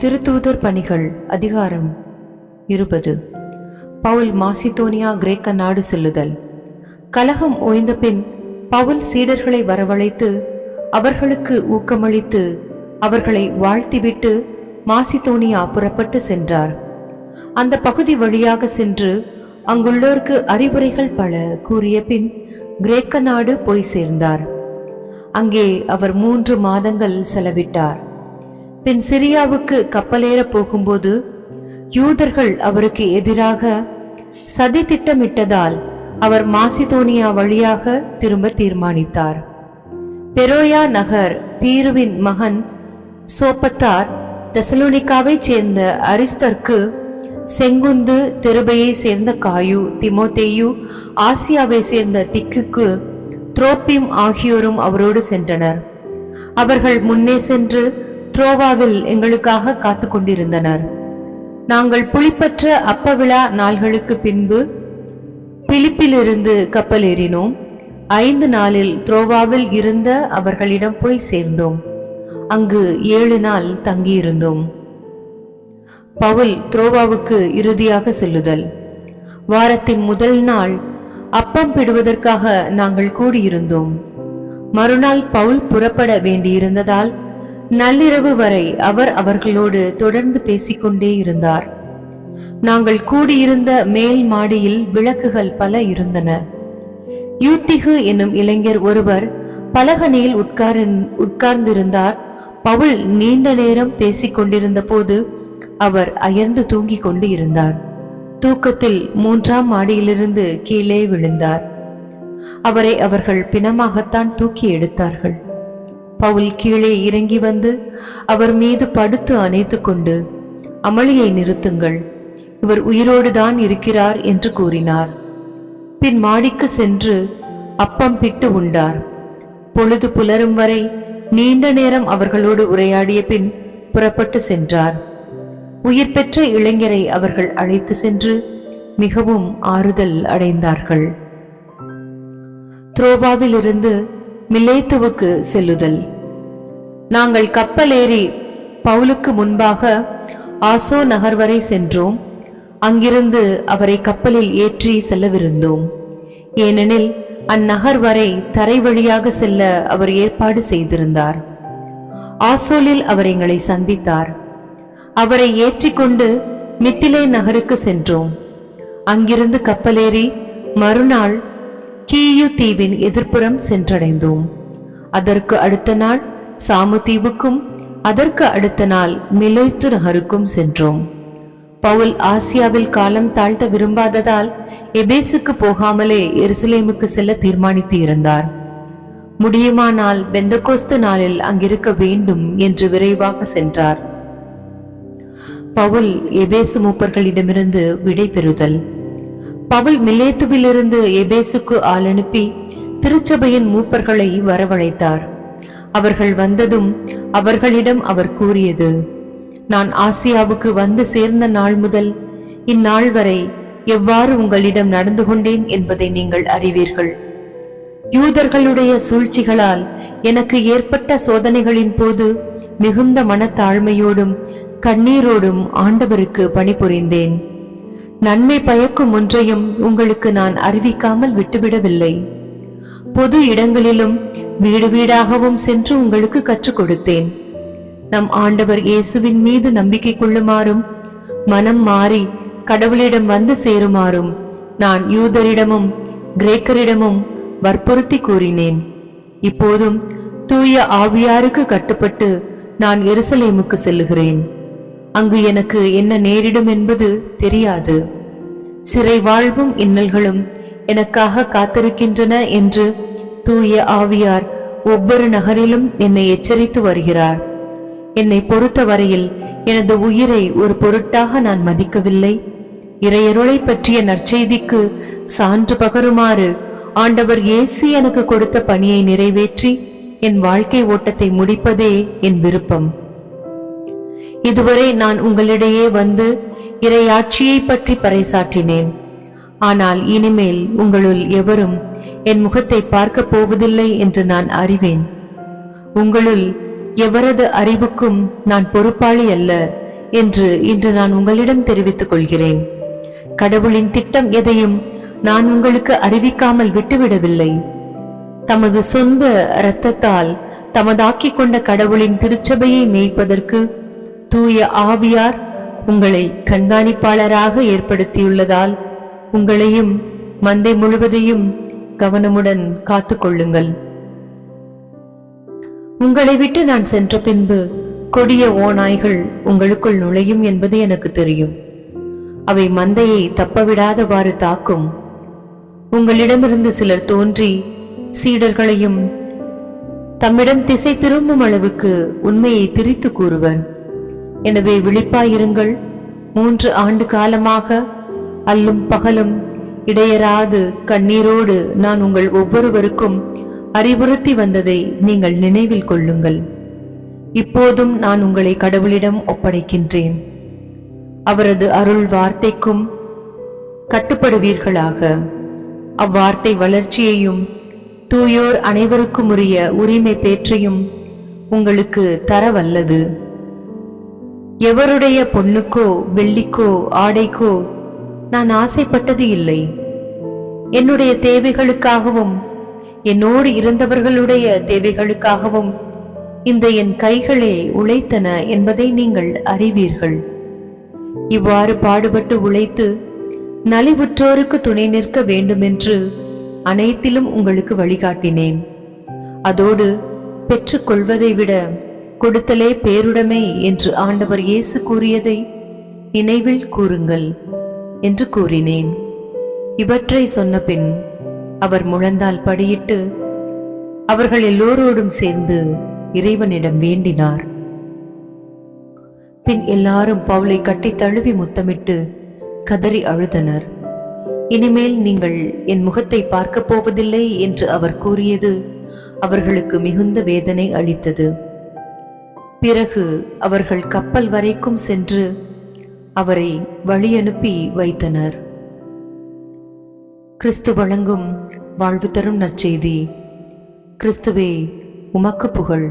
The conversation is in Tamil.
திருத்தூதர் பணிகள் அதிகாரம் 20. பவுல் மாசிதோனியா கிரேக்க நாடு செல்லுதல். கலகம் ஓய்ந்த பின் பவுல் சீடர்களை வரவழைத்து அவர்களுக்கு ஊக்கமளித்து அவர்களை வாழ்த்திவிட்டு மாசிதோனியா புறப்பட்டு சென்றார். அந்த பகுதி வழியாக சென்று அங்குள்ளோருக்கு அறிவுரைகள் பல கூறிய பின் கிரேக்க நாடு போய் சேர்ந்தார். அங்கே அவர் 3 மாதங்கள் செலவிட்டார். பின் சிரியாவுக்கு கப்பலேற போகும்போது யூதர்கள் அவருக்கு எதிராக சதி திட்டமிட்டதால் அவர் மாசிதோனியா வழியாக திரும்ப தீர்மானித்தார். பெரோயா நகர் பீருவின் மகன் சோப்பத்தார் தெசலோனிக்காவை சேர்ந்த அரிஸ்தர்க்கு, செங்குந்து தெருபையை சேர்ந்த காயு, திமோத்தேயு, ஆசியாவை சேர்ந்த திக்குக்கு, துரோப்பிம் ஆகியோரும் அவரோடு சென்றனர். அவர்கள் முன்னே சென்று த்ரோவாவில் எங்களுக்காக காத்து கொண்டிருந்தனர். நாங்கள் புளிப்பற்ற அப்ப விழா நாள்களுக்கு பின்பு பிலிப்பிலிருந்து கப்பல் ஏறினோம். 5 நாளில் த்ரோவாவில் இருந்த அவர்களிடம் போய் சேர்ந்தோம். அங்கு 7 நாள் தங்கியிருந்தோம். பவுல் த்ரோவாவுக்கு இறுதியாக செல்லுதல். வாரத்தின் முதல் நாள் அப்பம் பிடுவதற்காக நாங்கள் கூடியிருந்தோம். மறுநாள் பவுல் புறப்பட வேண்டியிருந்ததால் நள்ளிரவு வரை அவர் அவர்களோடு தொடர்ந்து பேசிக்கொண்டே இருந்தார். நாங்கள் கூடியிருந்த மேல் மாடியில் விளக்குகள் பல இருந்தன. யூத்திகு என்னும் இளைஞர் ஒருவர் பலகனியில் உட்கார்ந்திருந்தார். பவுல் நீண்ட நேரம் பேசிக்கொண்டிருந்த போது அவர் அயர்ந்து தூங்கிக் கொண்டு இருந்தார். தூக்கத்தில் 3ஆம் மாடியிலிருந்து கீழே விழுந்தார். அவரை அவர்கள் பிணமாகத்தான் தூக்கி எடுத்தார்கள். பவுல் கீழே இறங்கி வந்து அவர் மீது படுத்து அணைத்து கொண்டு, அமளியை நிறுத்துங்கள், இவர் உயிரோடுதான் இருக்கிறார் என்று கூறினார். பின் மாடிக்கு சென்று அப்பம் பிட்டு உண்டார். பொழுது புலரும் வரை நீண்ட நேரம் அவர்களோடு உரையாடிய பின் புறப்பட்டு சென்றார். உயிர் பெற்ற இளைஞரை அவர்கள் அழைத்து சென்று மிகவும் ஆறுதல் அடைந்தார்கள். த்ரோவாவிலிருந்து மிலேத்துவுக்கு செல்லுதல். நாங்கள் கப்பல் ஏறி பவுலுக்கு முன்பாக ஆசோ நகர் வரை சென்றோம். அங்கிருந்து அவரை கப்பலில் ஏற்றி செல்லவிருந்தோம். ஏனெனில் அந்நகர் வரை தரை வழியாக செல்ல அவர் ஏற்பாடு செய்திருந்தார். ஆசோலில் அவர் எங்களை சந்தித்தார். அவரை ஏற்றிக்கொண்டு மித்திலே நகருக்கு சென்றோம். அங்கிருந்து கப்பலேறி மறுநாள் கீயு தீவின் எதிர்ப்புறம் சென்றடைந்தோம். அதற்கு அடுத்த நாள் சாமு தீவுக்கும், அதற்கு அடுத்த நாள் மிலேத்து நகருக்கும் சென்றோம். பவுல் ஆசியாவில் காலம் தாழ்த்த விரும்பாததால் எபேசுக்கு போகாமலே எருசலேமுக்கு செல்ல தீர்மானித்து இருந்தார். முடியுமானால் பெந்தகோஸ்து நாளில் அங்கிருக்க வேண்டும் என்று விரைவாக சென்றார். பவுல் எபேசு மூப்பர்களிடமிருந்து விடை பெறுதல். பவுல் மிலேத்துவிலிருந்து எபேசுக்கு ஆள் அனுப்பி திருச்சபையின் மூப்பர்களை வரவழைத்தார். அவர்கள் வந்ததும் அவர்களிடம் அவர் கூறியது, நான் ஆசியாவுக்கு வந்து சேர்ந்த நாள் முதல் இந்நாள் வரை எவ்வாறு உங்களிடம் நடந்து கொண்டேன் என்பதை நீங்கள் அறிவீர்கள். யூதர்களுடைய சூழ்ச்சிகளால் எனக்கு ஏற்பட்ட சோதனைகளின் போது மிகுந்த மனத்தாழ்மையோடும் கண்ணீரோடும் ஆண்டவருக்கு பணிபுரிந்தேன். நன்மை பயக்கும் ஒன்றையும் உங்களுக்கு நான் அறிவிக்காமல் விட்டுவிடவில்லை. பொது இடங்களிலும் வீடு வீடாகவும் சென்று உங்களுக்கு கற்றுக் கொடுத்தேன். நம் ஆண்டவர் இயேசுவின் மீது நம்பிக்கை கொள்ளுமாறும் மனம் மாறி கடவுளிடம் வந்து சேருமாறும் நான் யூதரிடமும் கிரேக்கரிடமும் வற்புறுத்தி கூறினேன். இப்போதும் தூய ஆவியாருக்கு கட்டுப்பட்டு நான் எருசலேமுக்கு செல்லுகிறேன். அங்கு எனக்கு என்ன நேரிடும் என்பது தெரியாது. சிறை வாழ்வும் இன்னல்களும் எனக்காக காத்திருக்கின்றன என்று தூய ஆவியார் ஒவ்வொரு நகரிலும் என்னை எச்சரித்து வருகிறார். என்னை பொறுத்த வரையில் எனது உயிரை ஒரு பொருட்டாக நான் மதிக்கவில்லை. இறையருளை பற்றிய நற்செய்திக்கு சான்று பகருமாறு ஆண்டவர் இயேசு எனக்கு கொடுத்த பணியை நிறைவேற்றி என் வாழ்க்கை ஓட்டத்தை முடிப்பதே என் விருப்பம். இதுவரை நான் உங்களிடையே வந்து இறையாட்சியை பற்றி பறைசாற்றினேன். ஆனால் இனிமேல் உங்களுள் எவரும் என் முகத்தை பார்க்க போவதில்லை என்று நான் அறிவேன். உங்களுள் எவரது அறிவுக்கும் நான் பொறுப்பாளி அல்ல என்று இன்று நான் உங்களிடம் தெரிவித்துக் கொள்கிறேன். கடவுளின் திட்டம் எதையும் நான் உங்களுக்கு அறிவிக்காமல் விட்டுவிடவில்லை. தமது சொந்த இரத்தத்தால் தமதாக்கிக் கொண்ட கடவுளின் திருச்சபையை மேய்ப்பதற்கு தூய ஆவியார் உங்களை கண்காணிப்பாளராக ஏற்படுத்தியுள்ளதால் உங்களையும் மந்தை முழுவதையும் கவனமுடன் காத்துக்கொள்ளுங்கள். உங்களை விட்டு நான் சென்ற பின்பு கொடிய ஓநாய்கள் உங்களுக்குள் நுழையும் என்பது எனக்கு தெரியும். அவை மந்தையை தப்பவிடாதவாறு தாக்கும். உங்களிடமிருந்து சிலர் தோன்றி சீடர்களையும் தம்மிடம் திசை திரும்பும் அளவுக்கு உண்மையை திரித்து கூறுவர். எனவே விழிப்பாயிருங்கள். 3 ஆண்டு காலமாக அல்லும் பகலும் இடையராது கண்ணீரோடு நான் உங்கள் ஒவ்வொருவருக்கும் அறிவுறுத்தி வந்ததை நீங்கள் நினைவில் கொள்ளுங்கள். இப்போதும் நான் உங்களை கடவுளிடம் ஒப்படைக்கின்றேன். அவரது அருள் வார்த்தைக்கும் கட்டுப்படுவீர்களாக. அவ்வார்த்தை வளர்ச்சியையும் தூயோர் அனைவருக்கும் உரிய உரிமை பேற்றையும் உங்களுக்கு தரவல்லது. எவருடைய பொன்னுக்கோ வெள்ளிக்கோ ஆடைக்கோ நான் ஆசைப்பட்டது இல்லை. என்னுடைய தேவைகளுக்காகவும் என்னோடு இருந்தவர்களுடைய தேவைகளுக்காகவும் இந்த என் கைகளே உழைத்தன என்பதை நீங்கள் அறிவீர்கள். இவ்வாறு பாடுபட்டு உழைத்து நலிவுற்றோருக்கு துணை நிற்க வேண்டுமென்று அனைத்திலும் உங்களுக்கு வழிகாட்டினேன். அதோடு பெற்றுக்கொள்வதை விட கொடுத்தலே பேருடைமை என்று ஆண்டவர் இயேசு கூறியதை நினைவில் கூறுங்கள் என்று கூறினேன். இவற்றை சொன்ன பின் அவர் முழந்தால் படியிட்டு அவர்கள் எல்லோரோடும் சேர்ந்து இறைவனிடம் வேண்டினார். பின் எல்லாரும் பவுலை கட்டி தழுவி முத்தமிட்டு கதறி அழுதனர். இனிமேல் நீங்கள் என் முகத்தை பார்க்க போவதில்லை என்று அவர் கூறியது அவர்களுக்கு மிகுந்த வேதனை அளித்தது. பிறகு அவர்கள் கப்பல் வரைக்கும் சென்று அவரை வழியனுப்பி வைத்தனர். கிறிஸ்து வழங்கும் வாழ்வு தரும் நற்செய்தி. கிறிஸ்துவே, உமக்கு புகழ்.